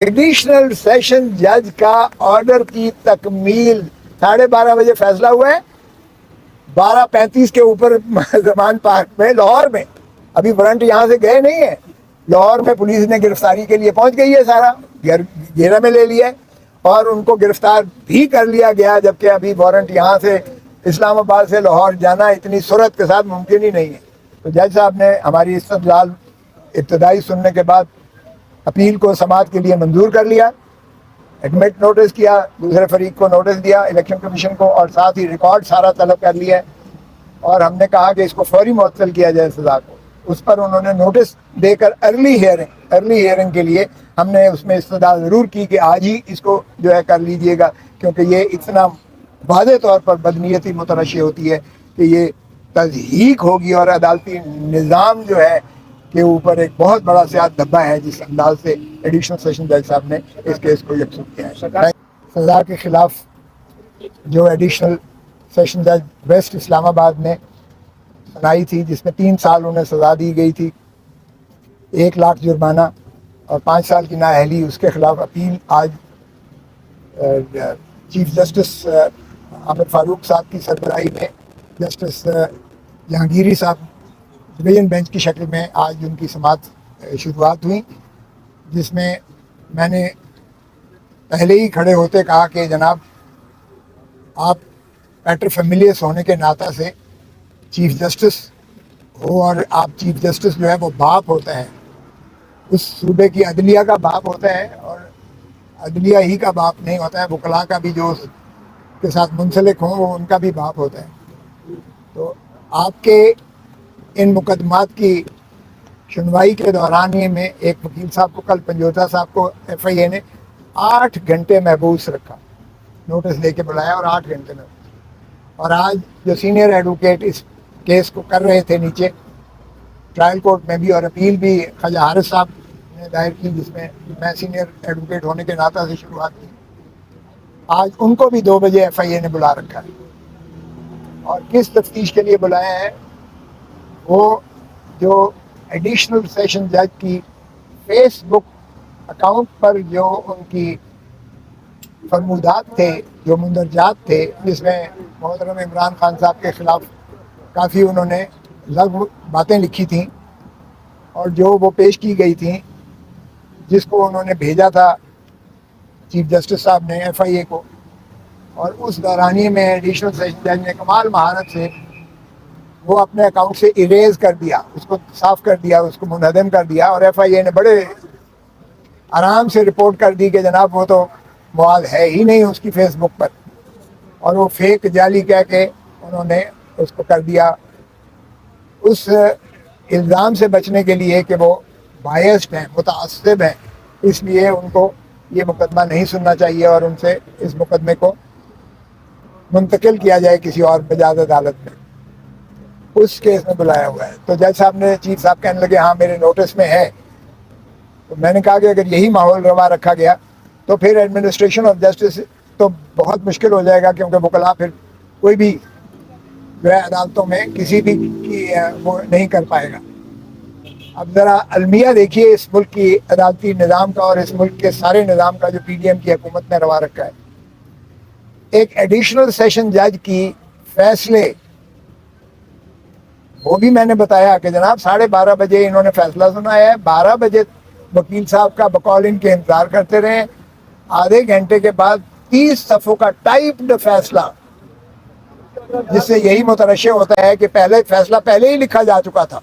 Additional session جج کا order کی تکمیل 12:30 بجے فیصلہ ہوا ہے 12:35 کے اوپر زمان پارک میں لاہور میں. ابھی وارنٹ یہاں سے گئے نہیں ہیں. لاہور میں پولیس نے گرفتاری کے لیے پہنچ گئی ہے, سارا گھیرے میں لے لیا ہے اور ان کو گرفتار بھی کر لیا گیا, جبکہ ابھی وارنٹ یہاں سے اسلام آباد سے لاہور جانا اتنی صورت کے ساتھ ممکن ہی نہیں ہے. تو جج صاحب نے ہماری استدلال ابتدائی سننے کے بعد اپیل کو سماعت کے لیے منظور کر لیا, ایڈمٹ نوٹس کیا, دوسرے فریق کو نوٹس دیا الیکشن کمیشن کو, اور ساتھ ہی ریکارڈ سارا طلب کر لیا ہے. اور ہم نے کہا کہ اس کو فوری معطل کیا جائے سزا کو. اس پر انہوں نے نوٹس دے کر ارلی ہیئرنگ کے لیے ہم نے اس میں استدعا ضرور کی کہ آج ہی اس کو جو ہے کر لیجئے گا, کیونکہ یہ اتنا واضح طور پر بدنیتی مترشح ہوتی ہے کہ یہ تضحیک ہوگی اور عدالتی نظام جو ہے کے اوپر ایک بہت بڑا سیاہ دھبا ہے جس انداز سے ایڈیشنل سیشن جج صاحب نے اس کیس کو یکسو کیا ہے. سزا کے خلاف جو ایڈیشنل سیشن جج ویسٹ اسلام آباد نے سنائی تھی, جس میں 3 سال انہیں سزا دی گئی تھی, 1 لاکھ جرمانہ اور 5 سال کی نااہلی, اس کے خلاف اپیل آج چیف جسٹس عامر فاروق صاحب کی سربراہی میں جسٹس جہانگیری صاحب ڈویژن بینچ کی شکل میں آج ان کی سماعت شروعات ہوئی, جس میں میں نے پہلے ہی کھڑے ہوتے کہا کہ جناب آپ پیٹر فیملیس ہونے کے ناطہ سے چیف جسٹس ہو, اور آپ چیف جسٹس جو ہے وہ باپ ہوتا ہے, اس صوبے کی عدلیہ کا باپ ہوتا ہے, اور عدلیہ ہی کا باپ نہیں ہوتا ہے, وکلاء کا بھی جو کے ساتھ منسلک ہوں وہ ان کا بھی باپ ہوتا ہے. تو آپ کے ان مقدمات کی سنوائی کے دوران ہی میں ایک وکیل صاحب کو, کل پنجوتا صاحب کو ایف آئی اے نے 8 گھنٹے محبوس رکھا, نوٹس دے کے بلایا اور 8 گھنٹے میں. اور آج جو سینئر ایڈوکیٹ اس کیس کو کر رہے تھے نیچے ٹرائل کورٹ میں بھی, اور اپیل بھی خواجہ حارث صاحب نے دائر کی, جس میں میں سینئر ایڈوکیٹ ہونے کے ناطہ سے شروعات کی, آج ان کو بھی 2 بجے ایف آئی اے نے بلا رکھا ہے. اور کس تفتیش کے لیے بلایا ہے؟ وہ جو ایڈیشنل سیشن جج کی فیس بک اکاؤنٹ پر جو ان کی فرمودات تھے, جو مندرجات تھے, جس میں محترم عمران خان صاحب کے خلاف کافی انہوں نے لغو باتیں لکھی تھیں, اور جو وہ پیش کی گئی تھیں, جس کو انہوں نے بھیجا تھا چیف جسٹس صاحب نے ایف آئی اے کو, اور اس دورانیے میں ایڈیشنل سیشن جج نے کمال مہارت سے وہ اپنے اکاؤنٹ سے اریز کر دیا, اس کو صاف کر دیا, اس کو منہدم کر دیا, اور ایف آئی اے نے بڑے آرام سے رپورٹ کر دی کہ جناب وہ تو مواد ہے ہی نہیں اس کی فیس بک پر, اور وہ فیک جعلی کہہ کے انہوں نے اس کو کر دیا. اس الزام سے بچنے کے لیے کہ وہ بائسڈ ہیں, متعصب ہیں, اس لیے ان کو یہ مقدمہ نہیں سننا چاہیے اور ان سے اس مقدمے کو منتقل کیا جائے کسی اور بجاز عدالت میں. اس کیس میں بلایا ہوا ہے. تو جج صاحب نے, چیف صاحب کہنے لگے ہاں میرے نوٹس میں ہے. تو میں نے کہا کہ اگر یہی ماحول روا رکھا گیا تو پھر ایڈمنسٹریشن آف جسٹس تو بہت مشکل ہو جائے گا, کیونکہ وکلاء پھر کوئی بھی جو ہے عدالتوں میں کسی بھی کی وہ نہیں کر پائے گا. اب ذرا المیہ دیکھیے اس ملک کی عدالتی نظام کا اور اس ملک کے سارے نظام کا جو پی ڈی ایم کی حکومت نے روا رکھا ہے. ایک ایڈیشنل سیشن جج کی فیصلے, وہ بھی میں نے بتایا کہ جناب 12:30 بجے انہوں نے فیصلہ سنایا ہے, 12 بجے وکیل صاحب کا بقول ان کے انتظار کرتے رہے, آدھے گھنٹے کے بعد 30 صفحوں کا ٹائپڈ فیصلہ, جس سے یہی مترشح ہوتا ہے کہ پہلے فیصلہ پہلے ہی لکھا جا چکا تھا.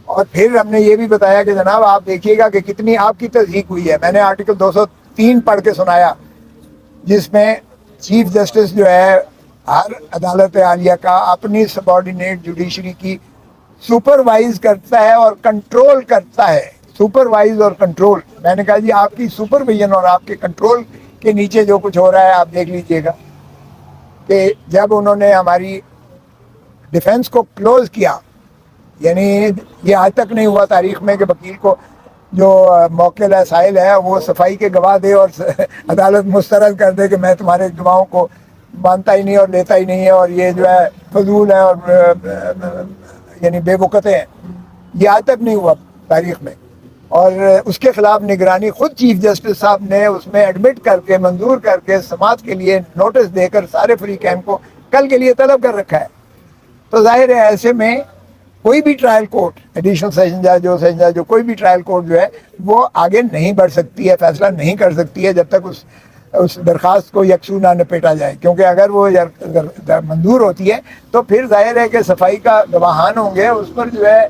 اور پھر ہم نے یہ بھی بتایا کہ جناب آپ دیکھیے گا کہ کتنی آپ کی تصدیق ہوئی ہے. میں نے آرٹیکل 203 پڑھ کے سنایا, جس میں چیف جسٹس جو ہے ہر عدالت عالیہ کا اپنی سبارڈینیٹ جوڈیشری کی سپروائز کرتا ہے اور کنٹرول کرتا ہے. سپروائز اور کنٹرول, میں نے کہا جی آپ کی سپرویژن اور آپ کے کنٹرول کے نیچے جو کچھ ہو رہا ہے آپ دیکھ لیجئے گا. کہ جب انہوں نے ہماری ڈیفنس کو کلوز کیا, یعنی یہ آج تک نہیں ہوا تاریخ میں کہ وکیل کو جو موکل ہے, سائل ہے, وہ صفائی کے گواہ دے اور عدالت مسترد کر دے کہ میں تمہارے گواہوں کو مانتا ہی نہیں اور لیتا ہی نہیں ہے, اور یہ جو ہے فضول ہے اور یعنی بے وقت ہیں. یہ آج تک نہیں ہوا تاریخ میں. اور اس کے خلاف نگرانی خود چیف جسٹس صاحب نے اس میں ایڈمٹ کر کے منظور کر کے سماعت کے لیے نوٹس دے کر سارے فری کیمپ کو کل کے لیے طلب کر رکھا ہے. تو ظاہر ہے ایسے میں کوئی بھی ٹرائل کورٹ، ایڈیشنل سیشن جج جو کوئی بھی ٹرائل کورٹ جو ہے وہ آگے نہیں بڑھ سکتی ہے، فیصلہ نہیں کر سکتی ہے جب تک اس درخواست کو یکسو نہ نپیٹا جائے. کیونکہ اگر وہ منظور ہوتی ہے تو پھر ظاہر ہے کہ صفائی کا گواہان ہوں گے، اس پر جو ہے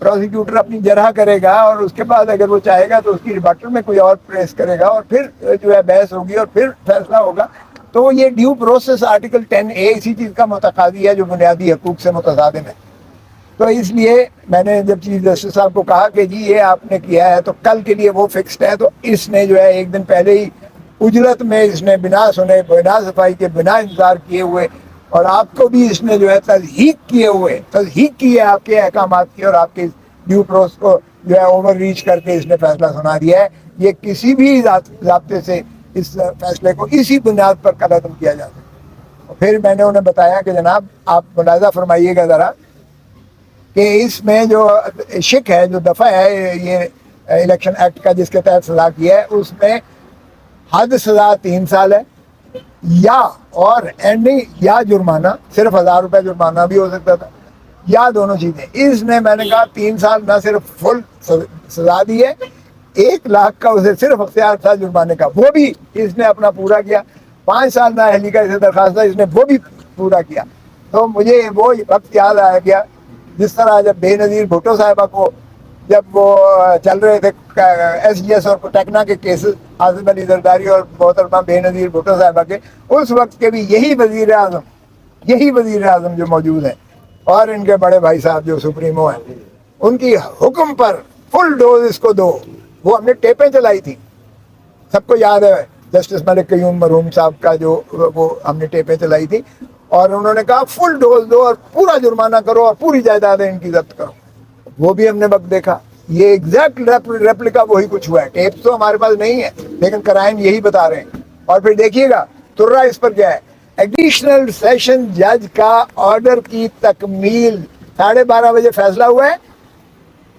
پروسیکیوٹر اپنی جرح کرے گا، اور اس کے بعد اگر وہ چاہے گا تو اس کی ریباٹل میں کوئی اور پریس کرے گا، اور پھر جو ہے بحث ہوگی اور پھر فیصلہ ہوگا. تو یہ ڈیو پروسیس آرٹیکل 10A اسی چیز کا متقاضی ہے جو بنیادی حقوق سے متصادم ہے. تو اس لیے میں نے جب چیف جسٹس صاحب کو کہا کہ جی یہ آپ نے کیا ہے تو کل کے لیے وہ فکسڈ ہے، تو اس نے جو ہے ایک دن پہلے ہی اجلت میں اس نے بنا سنے، بنا صفائی کے، بنا انتظار کیے ہوئے، اور آپ کو بھی اس نے جو ہے تصحیح کی ہے آپ کے احکامات کی، اور آپ کے ڈیو پروسیس کو جو ہے اوور ریچ کر کے اس نے فیصلہ سنا دیا ہے. یہ کسی بھی ضابطے سے اس فیصلے کو اسی بنیاد پر قلم کیا جاتا ہے. پھر میں نے انہیں بتایا کہ جناب آپ ملاحظہ فرمائیے گا ذرا کہ اس میں جو شک ہے، جو دفعہ ہے یہ الیکشن ایکٹ کا جس کے تحت سزا کیا ہے، اس میں حد سزا 3 سال ہے، یا جرمانہ صرف 1000 روپے جرمانہ بھی ہو سکتا تھا، یا دونوں چیزیں. اس نے میں نے کہا 3 سال نہ صرف فل سزا دی ہے، 1 لاکھ کا اسے صرف اختیار تھا جرمانے کا، وہ بھی اس نے اپنا پورا کیا. 5 سال نااہلی کا اسے درخواست تھا، اس نے وہ بھی پورا کیا. تو مجھے وہ وقت یاد آ گیا جس طرح جب بے نظیر بھٹو صاحبہ کو جب وہ چل رہے تھے SGS اور ٹیکنا کے کیسز، آصف علی زرداری اور محترمہ بے نظیر بھٹو صاحبہ کے، اس وقت کے بھی یہی وزیر اعظم جو موجود ہیں اور ان کے بڑے بھائی صاحب جو سپریمو ہیں، ان کی حکم پر فل ڈوز اس کو دو. وہ ہم نے ٹیپیں چلائی تھی، سب کو یاد ہے جسٹس ملک قیوم مرحوم صاحب کا جو وہ ہم نے ٹیپیں چلائی تھی، اور انہوں نے کہا فل ڈوز دو اور پورا جرمانہ کرو اور پوری جائیدادیں ان کی ضبط کرو. وہ بھی ہم نے وقت دیکھا. یہ ایگزیکٹ ریپلیکا وہی کچھ ہوا ہے. ٹیپ تو ہمارے پاس نہیں ہے لیکن کرائم یہی بتا رہے ہیں. اور پھر دیکھیے گا ترا اس پر کیا ہے، ایڈیشنل سیشن جج کا آرڈر کی تکمیل 12:30 بجے فیصلہ ہوا ہے،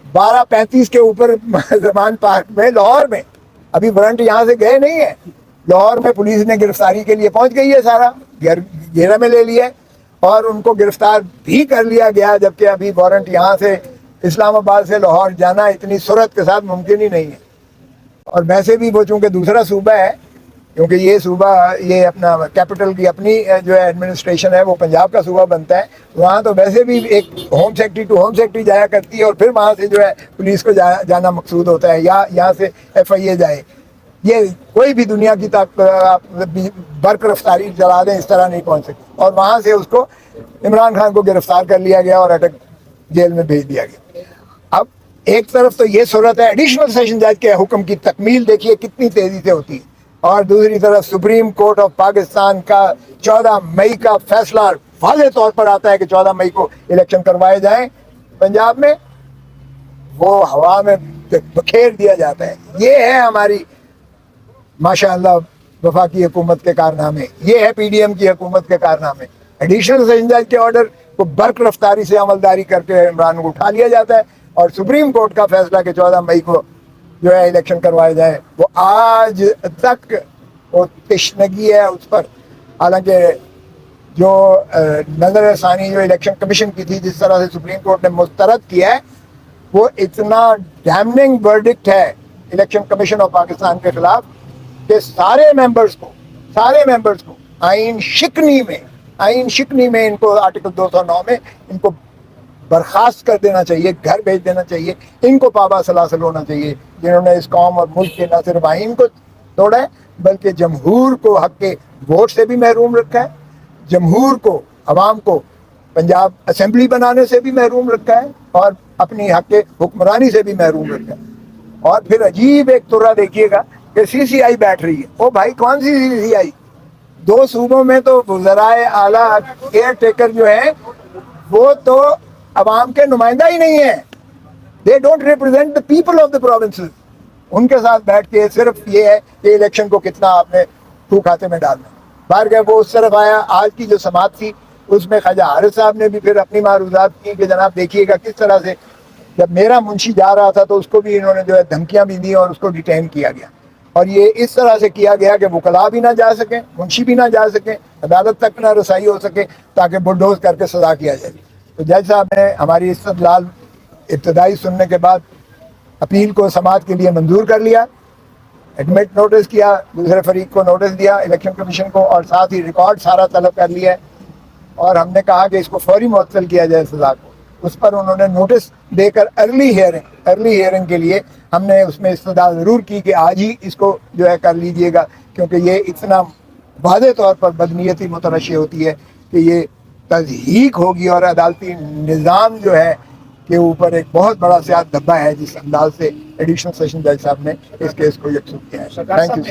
12:35 کے اوپر زمان پارک میں لاہور میں، ابھی وارنٹ یہاں سے گئے نہیں ہے، لاہور میں پولیس نے گرفتاری کے لیے پہنچ گئی ہے، سارا گھیرے میں لے لیا اور ان کو گرفتار بھی کر لیا گیا، جبکہ ابھی وارنٹ یہاں سے اسلام آباد سے لاہور جانا اتنی صورت کے ساتھ ممکن ہی نہیں ہے. اور ویسے بھی وہ چونکہ دوسرا صوبہ ہے، کیونکہ یہ صوبہ یہ اپنا کیپٹل کی اپنی جو ہے ایڈمنسٹریشن ہے وہ پنجاب کا صوبہ بنتا ہے، وہاں تو ویسے بھی ایک home secretary to home secretary جایا کرتی ہے، اور پھر وہاں سے جو ہے پولیس کو جانا مقصود ہوتا ہے، یا یہاں سے FIA جائے. یہ کوئی بھی دنیا کی برق رفتاری چلا دیں اس طرح نہیں پہنچ سکتی. اور وہاں سے اس کو عمران خان کو گرفتار کر لیا گیا اور اٹک جیل میں بھیج دیا گیا. اب ایک طرف تو یہ صورت ہے، ایڈیشنل سیشن جج کے حکم کی تکمیل دیکھیے کتنی تیزی سے ہوتی ہے، اور دوسری طرف سپریم کورٹ آف پاکستان کا 14 مئی کا فیصلہ واضح طور پر آتا ہے کہ 14 مئی کو الیکشن کروائے جائیں پنجاب میں، وہ ہوا میں بکھیر دیا جاتا ہے. یہ ہے ہماری ماشاءاللہ وفاقی حکومت کے کارنامے، یہ ہے PDM کی حکومت کے کارنامے. ایڈیشنل سیشن جج کے آرڈر کو برق رفتاری سے عملداری کر کے عمران کو اٹھا لیا جاتا ہے، اور سپریم کورٹ کا فیصلہ کہ 14 مئی کو جو ہے الیکشن کروائے جائے، وہ آج تک وہ تشنگی ہے اس پر. حالانکہ جو نظر ثانی جو الیکشن کمیشن کی تھی، جس طرح سے سپریم کورٹ نے مسترد کیا ہے، وہ اتنا ڈیمننگ ورڈکٹ ہے الیکشن کمیشن آف پاکستان کے خلاف کہ سارے ممبرز کو آئین شکنی میں ان کو آرٹیکل 209 میں ان کو برخاست کر دینا چاہیے، گھر بھیج دینا چاہیے. ان کو پابا سلاسل ہونا چاہیے جنہوں نے اس قوم اور ملک کے نہ صرف آئین کو توڑا ہے بلکہ جمہور کو حق کے ووٹ سے بھی محروم رکھا ہے، جمہور کو، عوام کو پنجاب اسمبلی بنانے سے بھی محروم رکھا ہے، اور اپنی حق کے حکمرانی سے بھی محروم رکھا ہے. اور پھر عجیب ایک طرح دیکھیے گا کہ CCI بیٹھ رہی ہے. او بھائی کون سی CCI؟ 2 صوبوں میں تو وزرائے اعلیٰ کیئر ٹیکر جو ہے وہ تو عوام کے نمائندہ ہی نہیں ہیں. They don't represent the people of the provinces. ان کے ساتھ بیٹھ کے صرف یہ ہے کہ الیکشن کو کتنا آپ نے تو کھاتے میں ڈالنا. باہر گئے وہ اس طرف آیا. آج کی جو سماعت تھی اس میں خواجہ حارث صاحب نے بھی پھر اپنی معروضات کی کہ جناب دیکھیے گا کس طرح سے جب میرا منشی جا رہا تھا تو اس کو بھی انہوں نے جو ہے دھمکیاں بھی دی اور اس کو ڈیٹین کیا گیا، اور یہ اس طرح سے کیا گیا کہ وکلاء بھی نہ جا سکیں، منشی بھی نہ جا سکیں، عدالت تک نہ رسائی ہو سکے، تاکہ بلڈوز کر کے سزا کیا جائے۔ تو جج صاحب نے ہماری استدلال ابتدائی سننے کے بعد اپیل کو سماعت کے لیے منظور کر لیا، ایڈمٹ نوٹس کیا، دوسرے فریق کو نوٹس دیا الیکشن کمیشن کو، اور ساتھ ہی ریکارڈ سارا طلب کر لیا ہے، اور ہم نے کہا کہ اس کو فوری معطل کیا جائے سزا کو۔ اس پر انہوں نے نوٹس دے کر ارلی ہیئرنگ کے لیے ہم نے اس میں استدعا ضرور کی کہ آج ہی اس کو جو ہے کر لیجئے گا، کیونکہ یہ اتنا واضح طور پر بدنیتی مترشح ہوتی ہے کہ یہ تضحیک ہوگی، اور عدالتی نظام جو ہے کے اوپر ایک بہت بڑا سیاہ دھبا ہے جس انداز سے ایڈیشنل سیشن جج صاحب نے اس کیس کو یکسو کیا ہے۔ Thank you.